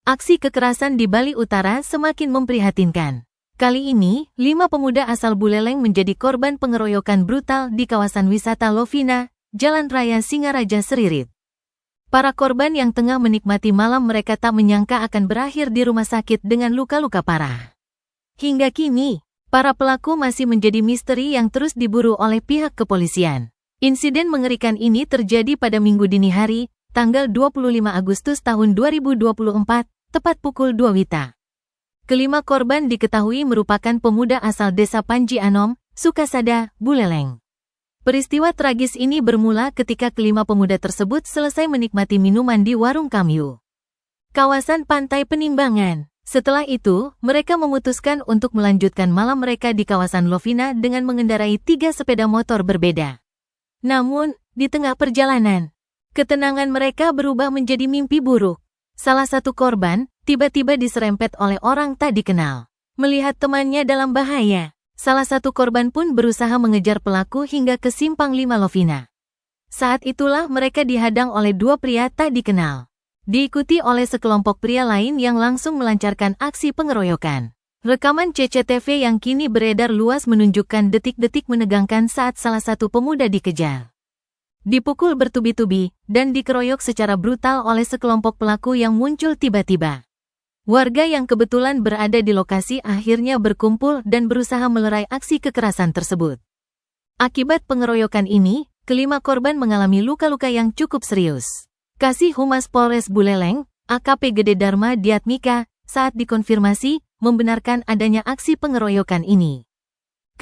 Aksi kekerasan di Bali Utara semakin memprihatinkan. Kali ini, 5 pemuda asal Buleleng menjadi korban pengeroyokan brutal di kawasan wisata Lovina, Jalan Raya Singaraja Seririt. Para korban yang tengah menikmati malam mereka tak menyangka akan berakhir di rumah sakit dengan luka-luka parah. Hingga kini, para pelaku masih menjadi misteri yang terus diburu oleh pihak kepolisian. Insiden mengerikan ini terjadi pada Minggu dini hari, tanggal 25 Agustus tahun 2024, tepat pukul 2 WITA. Kelima korban diketahui merupakan pemuda asal desa Panji Anom, Sukasada, Buleleng. Peristiwa tragis ini bermula ketika kelima pemuda tersebut selesai menikmati minuman di warung Kamyu, kawasan Pantai Penimbangan. Setelah itu, mereka memutuskan untuk melanjutkan malam mereka di kawasan Lovina dengan mengendarai 3 sepeda motor berbeda. Namun, di tengah perjalanan, ketenangan mereka berubah menjadi mimpi buruk. Salah satu korban tiba-tiba diserempet oleh orang tak dikenal. Melihat temannya dalam bahaya, salah satu korban pun berusaha mengejar pelaku hingga ke Simpang 5 Lovina. Saat itulah mereka dihadang oleh 2 pria tak dikenal, diikuti oleh sekelompok pria lain yang langsung melancarkan aksi pengeroyokan. Rekaman CCTV yang kini beredar luas menunjukkan detik-detik menegangkan saat salah satu pemuda dikejar, dipukul bertubi-tubi, dan dikeroyok secara brutal oleh sekelompok pelaku yang muncul tiba-tiba. Warga yang kebetulan berada di lokasi akhirnya berkumpul dan berusaha melerai aksi kekerasan tersebut. Akibat pengeroyokan ini, kelima korban mengalami luka-luka yang cukup serius. Kasih Humas Polres Buleleng, AKP Gede Dharma Diatmika, saat dikonfirmasi, membenarkan adanya aksi pengeroyokan ini.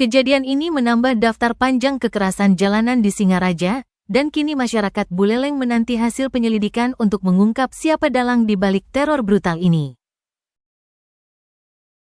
Kejadian ini menambah daftar panjang kekerasan jalanan di Singaraja, dan kini masyarakat Buleleng menanti hasil penyelidikan untuk mengungkap siapa dalang di balik teror brutal ini.